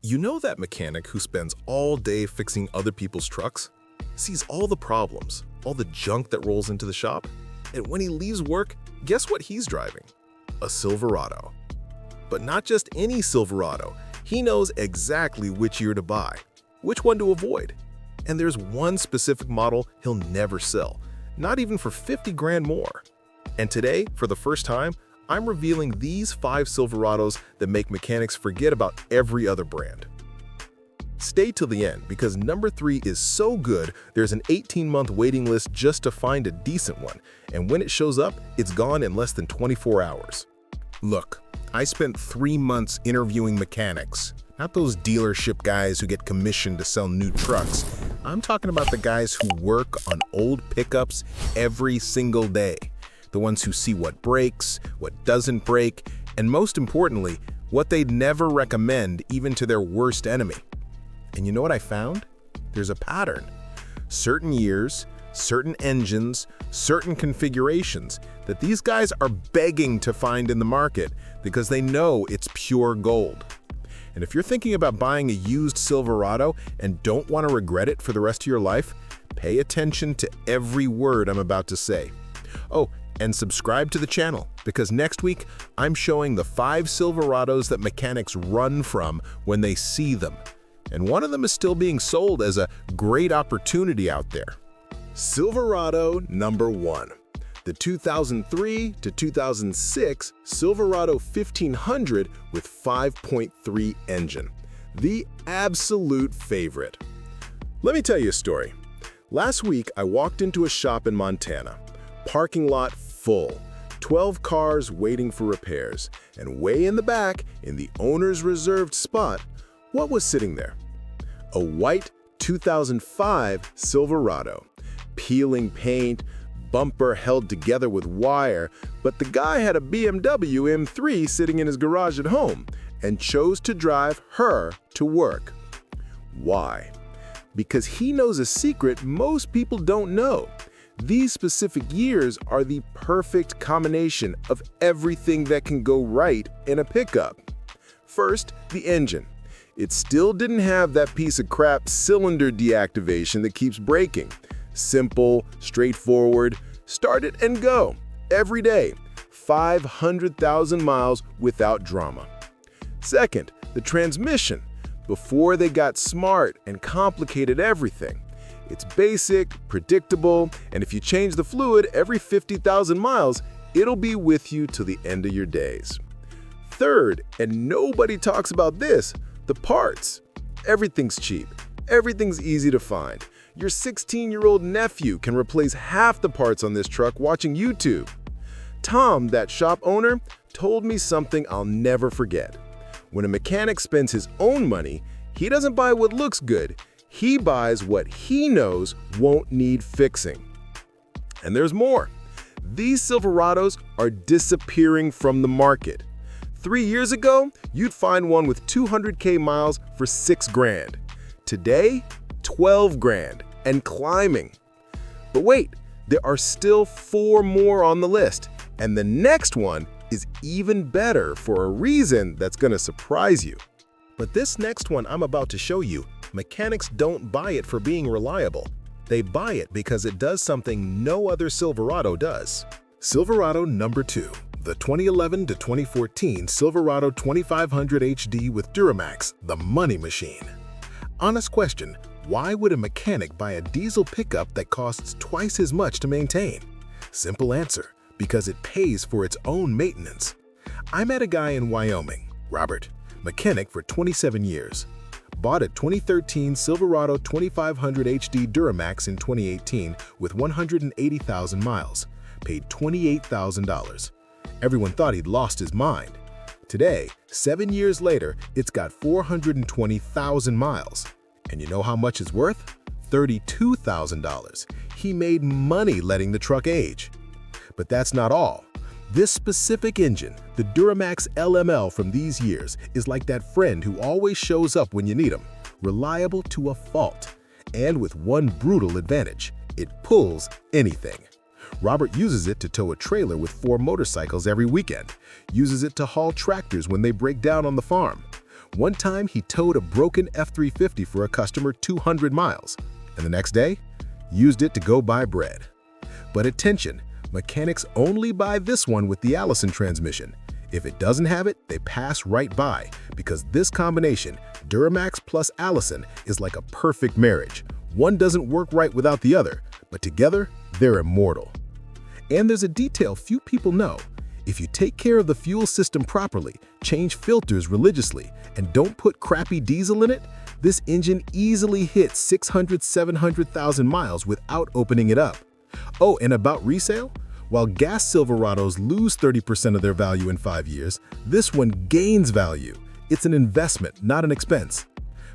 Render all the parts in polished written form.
You know that mechanic who spends all day fixing other people's trucks? Sees all the problems, all the junk that rolls into the shop? And when he leaves work, guess what he's driving? A Silverado. But not just any Silverado. He knows exactly which year to buy, which one to avoid. And there's one specific model he'll never sell, not even for 50 grand more. And today, for the first time, I'm revealing these 5 Silverados that make mechanics forget about every other brand. Stay till the end because number 3 is so good there's an 18-month waiting list just to find a decent one, and when it shows up, it's gone in less than 24 hours. Look, I spent 3 months interviewing mechanics, not those dealership guys who get commissioned to sell new trucks. I'm talking about the guys who work on old pickups every single day. The ones who see what breaks, what doesn't break, and most importantly, what they'd never recommend even to their worst enemy. And you know what I found? There's a pattern. Certain years, certain engines, certain configurations that these guys are begging to find in the market because they know it's pure gold. And if you're thinking about buying a used Silverado and don't want to regret it for the rest of your life, pay attention to every word I'm about to say. Oh, and subscribe to the channel because next week I'm showing the 5 Silverados that mechanics run from when they see them. And one of them is still being sold as a great opportunity out there. Silverado number 1. The 2003 to 2006 Silverado 1500 with 5.3 engine. The absolute favorite. Let me tell you a story. Last week I walked into a shop in Montana. Parking lot full, 12 cars waiting for repairs, and way in the back, in the owner's reserved spot, what was sitting there? A white 2005 Silverado. Peeling paint, bumper held together with wire, but the guy had a BMW M3 sitting in his garage at home and chose to drive her to work. Why? Because he knows a secret most people don't know. These specific years are the perfect combination of everything that can go right in a pickup. First, the engine. It still didn't have that piece of crap cylinder deactivation that keeps breaking. Simple, straightforward, start it and go. Every day, 500,000 miles without drama. Second, the transmission. Before they got smart and complicated everything. It's basic, predictable, and if you change the fluid every 50,000 miles, it'll be with you till the end of your days. Third, and nobody talks about this, the parts. Everything's cheap. Everything's easy to find. Your 16-year-old nephew can replace half the parts on this truck watching YouTube. Tom, that shop owner, told me something I'll never forget. When a mechanic spends his own money, he doesn't buy what looks good. He buys what he knows won't need fixing. And there's more. These Silverados are disappearing from the market. 3 years ago, you'd find one with 200K miles for 6 grand. Today, 12 grand and climbing. But wait, there are still 4 more on the list, and the next one is even better for a reason that's gonna surprise you. But this next one I'm about to show you, mechanics don't buy it for being reliable. They buy it because it does something no other Silverado does. Silverado number 2, the 2011 to 2014 Silverado 2500 HD with Duramax, the money machine. Honest question, why would a mechanic buy a diesel pickup that costs twice as much to maintain? Simple answer, because it pays for its own maintenance. I met a guy in Wyoming, Robert, mechanic for 27 years. Bought a 2013 Silverado 2500 HD Duramax in 2018 with 180,000 miles. Paid $28,000. Everyone thought he'd lost his mind. Today, 7 years later, it's got 420,000 miles. And you know how much it's worth? $32,000. He made money letting the truck age. But that's not all. This specific engine, the Duramax LML from these years, is like that friend who always shows up when you need him, reliable to a fault, and with one brutal advantage, it pulls anything. Robert uses it to tow a trailer with 4 motorcycles every weekend, uses it to haul tractors when they break down on the farm. One time, he towed a broken F-350 for a customer 200 miles, and the next day, used it to go buy bread. But attention, mechanics only buy this one with the Allison transmission. If it doesn't have it, they pass right by, because this combination, Duramax plus Allison, is like a perfect marriage. One doesn't work right without the other, but together, they're immortal. And there's a detail few people know. If you take care of the fuel system properly, change filters religiously, and don't put crappy diesel in it, this engine easily hits 600–700,000 miles without opening it up. Oh, and about resale? While gas Silverados lose 30% of their value in 5 years, this one gains value. It's an investment, not an expense.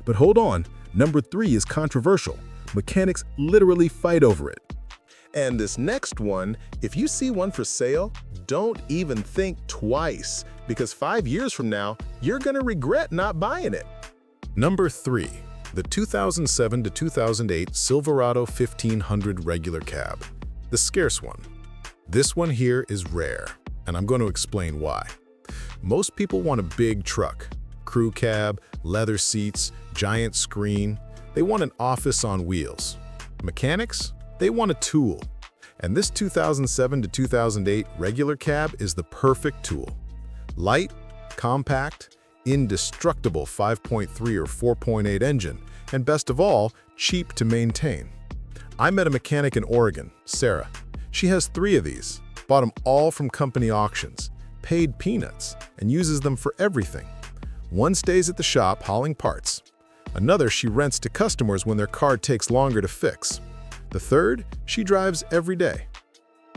But hold on, number 3 is controversial. Mechanics literally fight over it. And this next one, if you see one for sale, don't even think twice, because 5 years from now, you're gonna regret not buying it. Number 3, the 2007 to 2008 Silverado 1500 regular cab, the scarce one. This one here is rare, and I'm going to explain why. Most people want a big truck, crew cab, leather seats, giant screen. They want an office on wheels. Mechanics? They want a tool. And this 2007 to 2008 regular cab is the perfect tool. Light, compact, indestructible 5.3 or 4.8 engine, and best of all, cheap to maintain. I met a mechanic in Oregon, Sarah. She has 3 of these, bought them all from company auctions, paid peanuts, and uses them for everything. One stays at the shop hauling parts. Another she rents to customers when their car takes longer to fix. The third, she drives every day.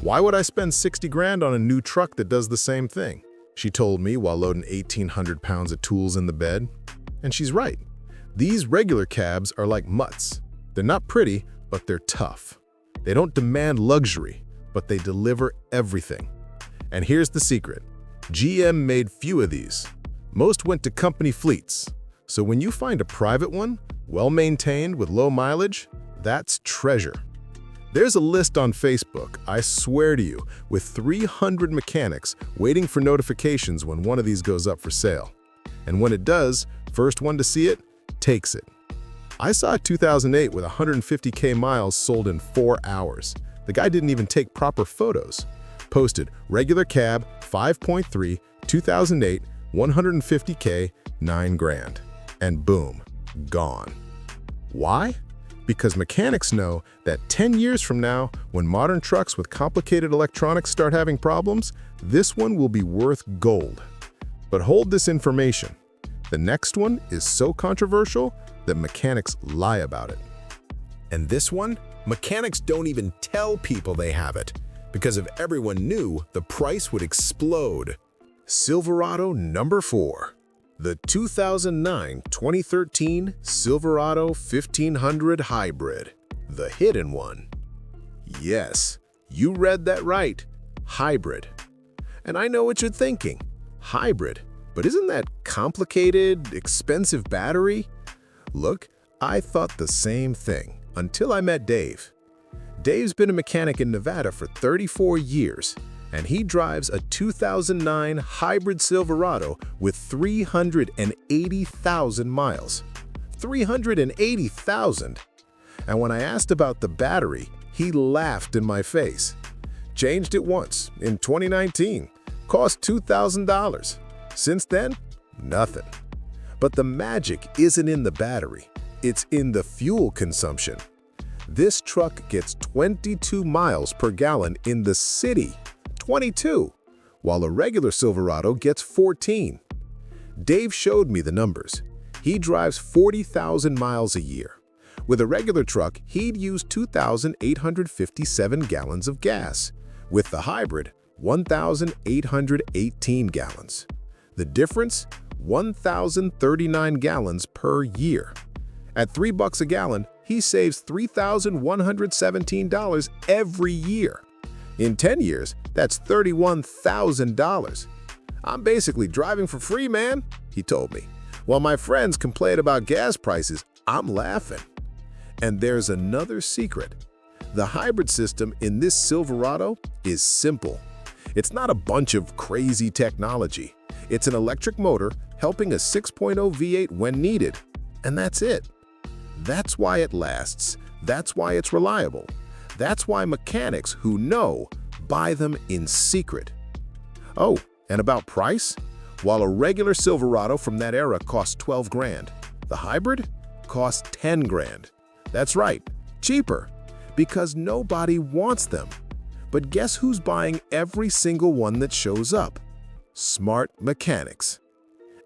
Why would I spend 60 grand on a new truck that does the same thing? She told me while loading 1,800 pounds of tools in the bed. And she's right. These regular cabs are like mutts. They're not pretty, but they're tough. They don't demand luxury, but they deliver everything. And here's the secret. GM made few of these. Most went to company fleets. So when you find a private one, well-maintained with low mileage, that's treasure. There's a list on Facebook, I swear to you, with 300 mechanics waiting for notifications when one of these goes up for sale. And when it does, first one to see it, takes it. I saw a 2008 with 150K miles sold in 4 hours. The guy didn't even take proper photos. Posted regular cab, 5.3, 2008, 150K, 9 grand. And boom, gone. Why? Because mechanics know that 10 years from now, when modern trucks with complicated electronics start having problems, this one will be worth gold. But hold this information. The next one is so controversial that mechanics lie about it. And this one, mechanics don't even tell people they have it, because if everyone knew, the price would explode. Silverado number 4. The 2009-2013 Silverado 1500 Hybrid, the hidden one. Yes, you read that right, hybrid. And I know what you're thinking, hybrid, but isn't that complicated, expensive battery? Look, I thought the same thing until I met Dave. Dave's been a mechanic in Nevada for 34 years. And he drives a 2009 hybrid Silverado with 380,000 miles. 380,000! And when I asked about the battery, he laughed in my face. Changed it once, in 2019. Cost $2,000. Since then, nothing. But the magic isn't in the battery. It's in the fuel consumption. This truck gets 22 miles per gallon in the city. 22, while a regular Silverado gets 14. Dave showed me the numbers. He drives 40,000 miles a year. With a regular truck, he'd use 2,857 gallons of gas. With the hybrid, 1,818 gallons. The difference? 1,039 gallons per year. At $3 a gallon, he saves $3,117 every year. In 10 years, that's $31,000. I'm basically driving for free, man, he told me. While my friends complain about gas prices, I'm laughing. And there's another secret. The hybrid system in this Silverado is simple. It's not a bunch of crazy technology. It's an electric motor helping a 6.0 V8 when needed. And that's it. That's why it lasts. That's why it's reliable. That's why mechanics who know buy them in secret. Oh, and about price? While a regular Silverado from that era cost 12 grand, the hybrid costs 10 grand. That's right, cheaper, because nobody wants them. But guess who's buying every single one that shows up? Smart mechanics.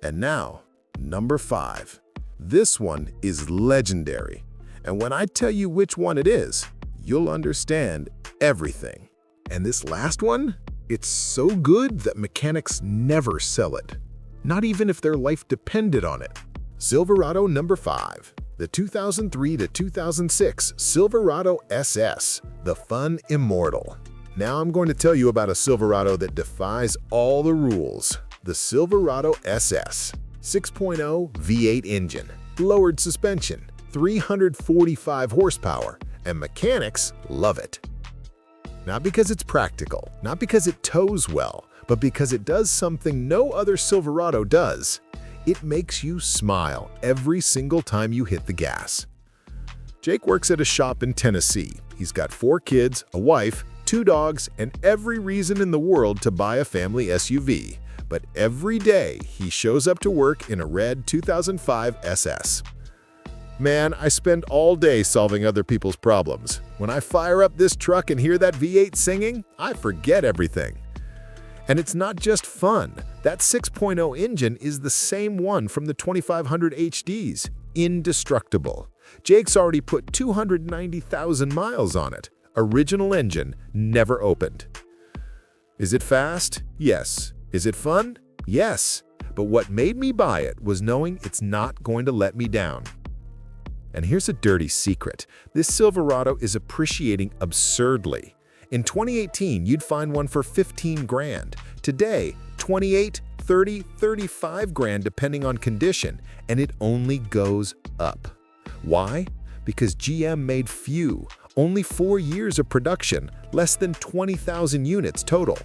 And now, number 5. This one is legendary. And when I tell you which one it is, you'll understand everything. And this last one? It's so good that mechanics never sell it, not even if their life depended on it. Silverado number 5, the 2003 to 2006 Silverado SS, the fun immortal. Now I'm going to tell you about a Silverado that defies all the rules. The Silverado SS, 6.0 V8 engine, lowered suspension, 345 horsepower, and mechanics love it. Not because it's practical, not because it tows well, but because it does something no other Silverado does. It makes you smile every single time you hit the gas. Jake works at a shop in Tennessee. He's got 4 kids, a wife, 2 dogs, and every reason in the world to buy a family SUV. But every day, he shows up to work in a red 2005 SS. Man, I spend all day solving other people's problems. When I fire up this truck and hear that V8 singing, I forget everything. And it's not just fun. That 6.0 engine is the same one from the 2500 HDs. Indestructible. Jake's already put 290,000 miles on it. Original engine, never opened. Is it fast? Yes. Is it fun? Yes. But what made me buy it was knowing it's not going to let me down. And here's a dirty secret. This Silverado is appreciating absurdly. In 2018, you'd find one for 15 grand. Today, 28, 30, 35 grand depending on condition, and it only goes up. Why? Because GM made few, only 4 years of production, less than 20,000 units total.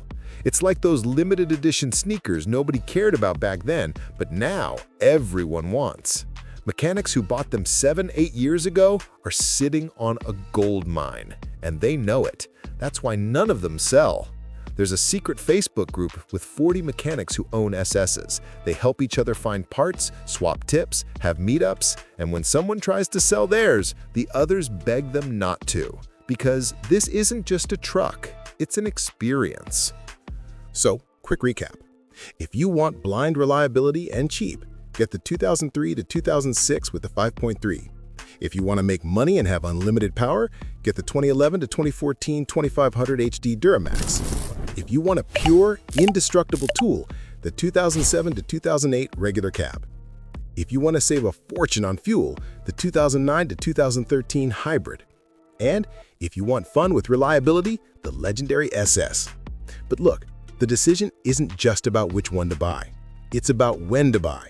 It's like those limited edition sneakers nobody cared about back then, but now everyone wants. Mechanics who bought them 7-8 years ago are sitting on a gold mine, and they know it. That's why none of them sell. There's a secret Facebook group with 40 mechanics who own SSs. They help each other find parts, swap tips, have meetups, and when someone tries to sell theirs, the others beg them not to. Because this isn't just a truck, it's an experience. So, quick recap. If you want blind reliability and cheap, get the 2003 to 2006 with the 5.3. If you want to make money and have unlimited power, get the 2011 to 2014 2500 HD Duramax. If you want a pure, indestructible tool, the 2007 to 2008 regular cab. If you want to save a fortune on fuel, the 2009 to 2013 hybrid. And if you want fun with reliability, the legendary SS. But look, the decision isn't just about which one to buy. It's about when to buy.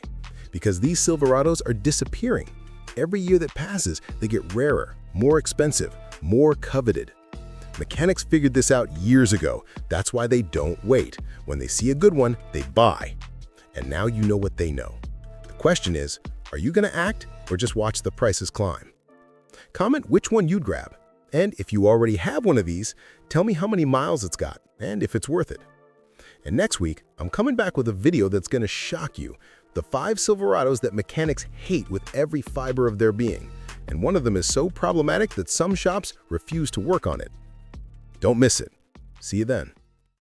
Because these Silverados are disappearing. Every year that passes, they get rarer, more expensive, more coveted. Mechanics figured this out years ago. That's why they don't wait. When they see a good one, they buy. And now you know what they know. The question is, are you going to act or just watch the prices climb? Comment which one you'd grab. And if you already have one of these, tell me how many miles it's got and if it's worth it. And next week, I'm coming back with a video that's going to shock you. The 5 Silverados that mechanics hate with every fiber of their being. And one of them is so problematic that some shops refuse to work on it. Don't miss it. See you then.